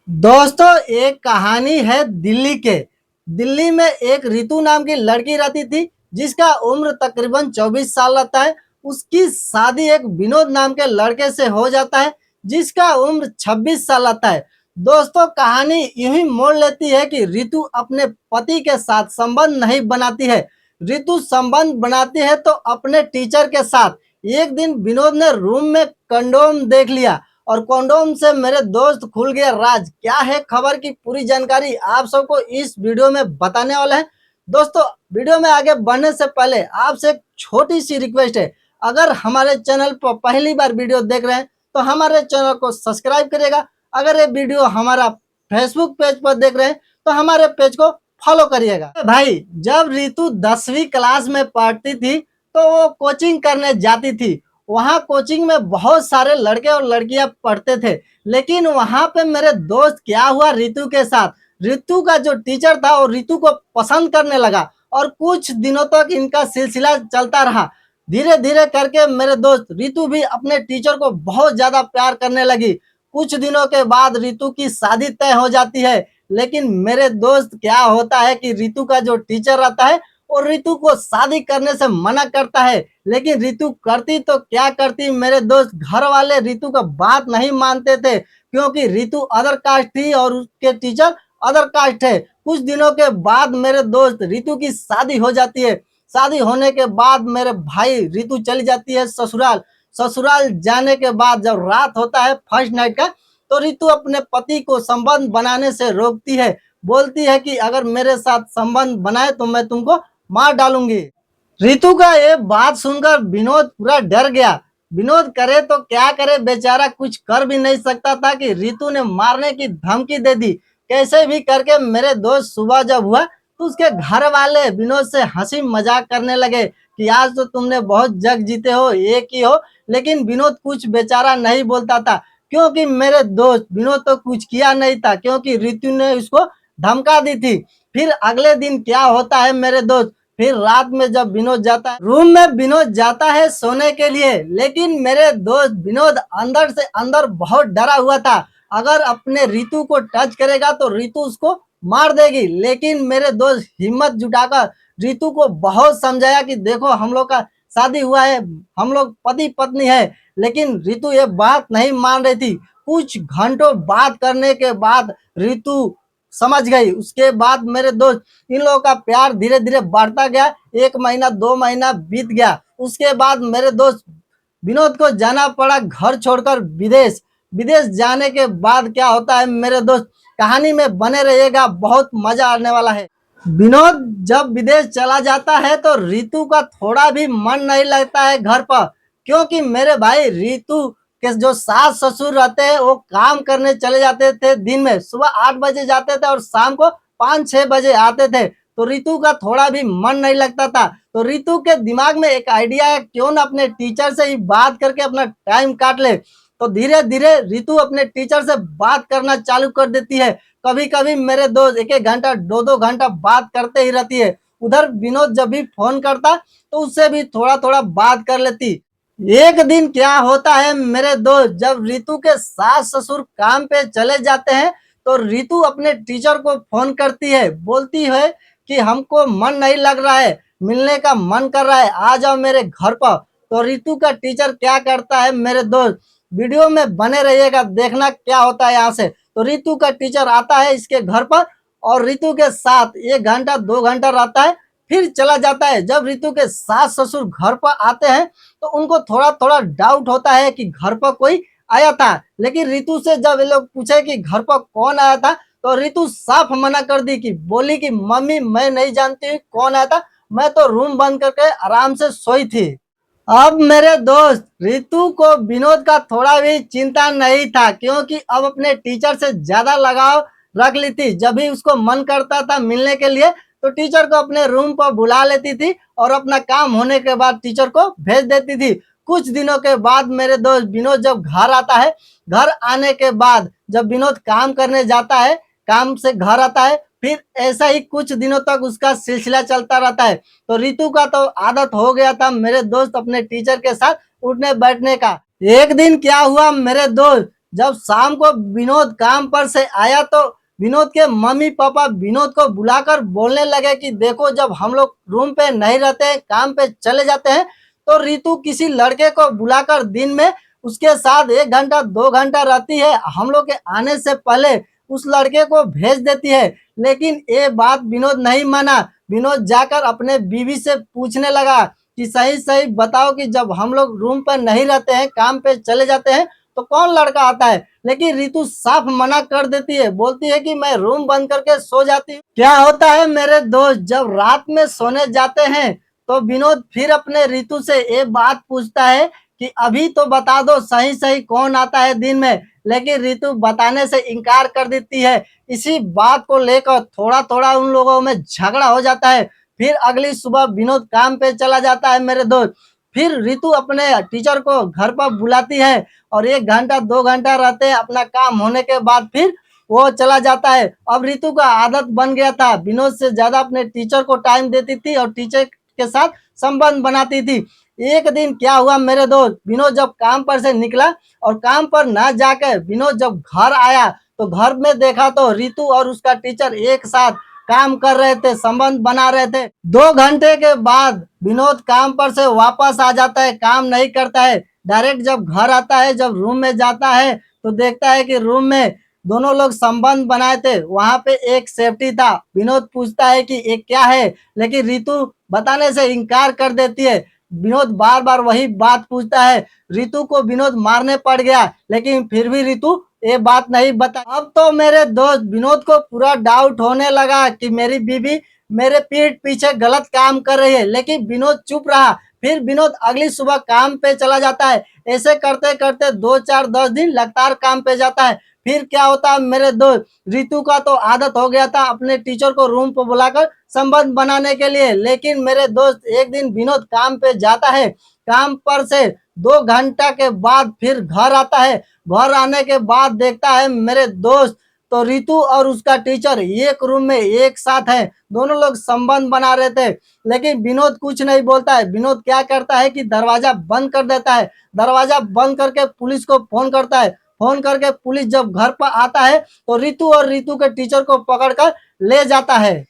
दोस्तों, एक कहानी है दिल्ली के। दिल्ली में एक रितु नाम की लड़की रहती थी जिसका उम्र तकरीबन 24 साल रहता है। उसकी शादी एक विनोद नाम के लड़के से हो जाता है जिसका उम्र 26 साल रहता है। दोस्तों, कहानी यूं ही मोड़ लेती है कि रितु अपने पति के साथ संबंध नहीं बनाती है। रितु संबंध बनाती है तो अपने टीचर के साथ। एक दिन विनोद ने रूम में कंडोम देख लिया और कंडोम से मेरे दोस्त खुल गया राज। क्या है खबर की पूरी जानकारी आप सबको इस वीडियो में बताने वाला है। दोस्तों, वीडियो में आगे बढ़ने से पहले आपसे एक छोटी सी रिक्वेस्ट है। अगर हमारे चैनल पर पहली बार वीडियो देख रहे हैं तो हमारे चैनल को सब्सक्राइब करिएगा। अगर ये वीडियो हमारा फेसबुक पेज पर देख रहे हैं तो हमारे पेज को फॉलो करिएगा। भाई, जब रितु 10वीं क्लास में पढ़ती थी तो वो कोचिंग करने जाती थी। वहाँ कोचिंग में बहुत सारे लड़के और लड़कियां पढ़ते थे, लेकिन वहाँ पे मेरे दोस्त क्या हुआ रितु के साथ। रितु का जो टीचर था वो रितु को पसंद करने लगा और कुछ दिनों तक इनका सिलसिला चलता रहा। धीरे धीरे करके मेरे दोस्त रितु भी अपने टीचर को बहुत ज्यादा प्यार करने लगी। कुछ दिनों के बाद रितु की शादी तय हो जाती है, लेकिन मेरे दोस्त क्या होता है कि रितु का जो टीचर रहता है और रितु को शादी करने से मना करता है। लेकिन रितु करती तो क्या करती मेरे दोस्त, घर वाले रितु का बात नहीं मानते थे क्योंकि रितु अदर कास्ट थी और उसके टीचर अदर कास्ट है। कुछ दिनों के बाद मेरे दोस्त रितु की शादी हो जाती है। शादी होने के बाद मेरे भाई रितु चली जाती है ससुराल। ससुराल जाने के बाद जब रात होता है फर्स्ट नाइट का, तो रितु अपने पति को संबंध बनाने से रोकती है। बोलती है कि अगर मेरे साथ संबंध बनाए तो मैं तुमको मार डालूंगी। रितु का ये बात सुनकर विनोद पूरा डर गया। विनोद करे तो क्या करे, बेचारा कुछ कर भी नहीं सकता था कि रितु ने मारने की धमकी दे दी। कैसे भी करके मेरे दोस्त सुबह जब हुआ तो उसके घर वाले विनोद से हंसी मजाक करने लगे कि आज तो तुमने बहुत जग जीते हो, एक ही हो। लेकिन विनोद कुछ बेचारा नहीं बोलता था क्योंकि मेरे दोस्त विनोद तो कुछ किया नहीं था क्योंकि रितु ने उसको धमका दी थी। फिर अगले दिन क्या होता है मेरे दोस्त, फिर रात में जब विनोद जाता है रूम में, विनोद जाता है सोने के लिए, लेकिन मेरे दोस्त विनोद अंदर से अंदर बहुत डरा हुआ था। अगर अपने रितु को टच करेगा तो रितु उसको मार देगी। लेकिन मेरे दोस्त हिम्मत जुटाकर रितु को बहुत समझाया कि देखो हम लोग का शादी हुआ है, हम लोग पति पत्नी है। लेकिन रितु ये बात नहीं मान रही थी। कुछ घंटों बात करने के बाद रितु समझ गई। उसके बाद मेरे दोस्त इन लोगों का प्यार धीरे धीरे बढ़ता गया। 1 महीना 2 महीना बीत गया। उसके बाद मेरे दोस्त विनोद को जाना पड़ा घर छोड़कर विदेश। विदेश जाने के बाद क्या होता है मेरे दोस्त, कहानी में बने रहिएगा, बहुत मजा आने वाला है। विनोद जब विदेश चला जाता है तो रितु का थोड़ा भी मन नहीं लगता है घर पर, क्योंकि मेरे भाई रितु के जो सास ससुर रहते हैं वो काम करने चले जाते थे। दिन में सुबह 8 बजे जाते थे और शाम को 5-6 बजे आते थे, तो रितु का थोड़ा भी मन नहीं लगता था। तो रितु के दिमाग में एक आइडिया है, क्यों ना अपने टीचर से ही बात करके अपना टाइम काट ले। तो धीरे धीरे रितु अपने टीचर से बात करना चालू कर देती है। कभी कभी मेरे दोस्त 1-1 घंटा 2-2 घंटा बात करते ही रहती है। उधर विनोद जब भी फोन करता तो उससे भी थोड़ा थोड़ा बात कर लेती। एक दिन क्या होता है मेरे दोस्त, जब रितु के सास ससुर काम पे चले जाते हैं तो रितु अपने टीचर को फोन करती है। बोलती है कि हमको मन नहीं लग रहा है, मिलने का मन कर रहा है, आ जाओ मेरे घर पर। तो रितु का टीचर क्या करता है मेरे दोस्त, वीडियो में बने रहिएगा, देखना क्या होता है यहाँ से। तो रितु का टीचर आता है इसके घर पर और रितु के साथ 1 घंटा 2 घंटा रहता है, फिर चला जाता है। जब रितु के सास ससुर घर पर आते हैं तो उनको थोड़ा थोड़ा डाउट होता है कि घर पर कोई आया था। लेकिन रितु से जब ये लोग पूछे कि घर पर कौन आया था तो रितु साफ मना कर दी, कि बोली कि मम्मी मैं नहीं जानती कौन आया था, मैं तो रूम बंद करके आराम से सोई थी। अब मेरे दोस्त रितु को विनोद का थोड़ा भी चिंता नहीं था क्योंकि अब अपने टीचर से ज्यादा लगाव रख ली थी। जब भी उसको मन करता था मिलने के लिए तो टीचर को अपने रूम पर बुला लेती थी और अपना काम होने के बाद टीचर को भेज देती थी। कुछ दिनों के बाद मेरे दोस्त विनोद जब घर आता है, घर आने के बाद जब विनोद काम करने जाता है, काम से घर आता है, फिर ऐसा ही कुछ दिनों तक उसका सिलसिला चलता रहता है। तो रितु का तो आदत हो गया था मेरे दोस्त अपने टीचर के साथ उठने बैठने का। एक दिन क्या हुआ मेरे दोस्त, जब शाम को विनोद काम पर से आया तो विनोद के मम्मी पापा विनोद को बुलाकर बोलने लगे कि देखो, जब हम लोग रूम पे नहीं रहते हैं, काम पे चले जाते हैं, तो रितु किसी लड़के को बुलाकर दिन में उसके साथ 1 घंटा 2 घंटा रहती है, हम लोग के आने से पहले उस लड़के को भेज देती है। लेकिन ये बात विनोद नहीं माना। विनोद जाकर अपने बीवी से पूछने लगा कि सही सही बताओ कि जब हम लोग रूम पर नहीं रहते हैं, काम पे चले जाते हैं, तो कौन लड़का आता है। लेकिन रितु साफ मना कर देती है, बोलती है कि मैं रूम बंद करके सो जाती हूँ। क्या होता है मेरे दोस्त, जब रात में सोने जाते हैं तो विनोद फिर अपने रितु से ये बात पूछता है कि अभी तो बता दो सही सही कौन आता है दिन में। लेकिन रितु बताने से इनकार कर देती है। इसी बात को लेकर थोड़ा थोड़ा उन लोगों में झगड़ा हो जाता है। फिर अगली सुबह विनोद काम पे चला जाता है मेरे दोस्त। फिर रितु अपने टीचर को घर पर बुलाती है और 1 घंटा 2 घंटा रहते हैं, अपना काम होने के बाद फिर वो चला जाता है। अब रितु का आदत बन गया था, विनोद से ज्यादा अपने टीचर को टाइम देती थी और टीचर के साथ संबंध बनाती थी। एक दिन क्या हुआ मेरे दोस्त, विनोद जब काम पर से निकला और काम पर ना जाकर विनोद जब घर आया तो घर में देखा तो रितु और उसका टीचर एक साथ काम कर रहे थे, संबंध बना रहे थे। 2 घंटे के बाद विनोद काम पर से वापस आ जाता है, काम नहीं करता है। डायरेक्ट जब घर आता है, जब रूम में जाता है तो देखता है कि रूम में दोनों लोग संबंध बनाए थे, वहां पे एक सेफ्टी था। विनोद पूछता है कि ये क्या है, लेकिन रितु बताने से इनकार कर देती है। विनोद बार बार वही बात पूछता है। रितु को विनोद मारने पड़ गया, लेकिन फिर भी रितु ये बात नहीं बता। अब तो मेरे दोस्त विनोद को पूरा डाउट होने लगा कि मेरी बीवी मेरे पीठ पीछे गलत काम कर रही है, लेकिन विनोद चुप रहा। फिर विनोद अगली सुबह काम पे चला जाता है। ऐसे करते करते 2 4 10 दिन लगातार काम पे जाता है। फिर क्या होता है मेरे दोस्त, रितु का तो आदत हो गया था अपने टीचर को रूम पर बुलाकर संबंध बनाने के लिए। लेकिन मेरे दोस्त एक दिन विनोद काम पे जाता है, काम पर से 2 घंटा के बाद फिर घर आता है। घर आने के बाद देखता है मेरे दोस्त, तो रितु और उसका टीचर एक रूम में एक साथ है, दोनों लोग संबंध बना रहे थे। लेकिन विनोद कुछ नहीं बोलता है। विनोद क्या करता है कि दरवाजा बंद कर देता है। दरवाजा बंद करके पुलिस को फोन करता है। फोन करके पुलिस जब घर पर आता है तो रितु और रितु के टीचर को पकड़कर ले जाता है।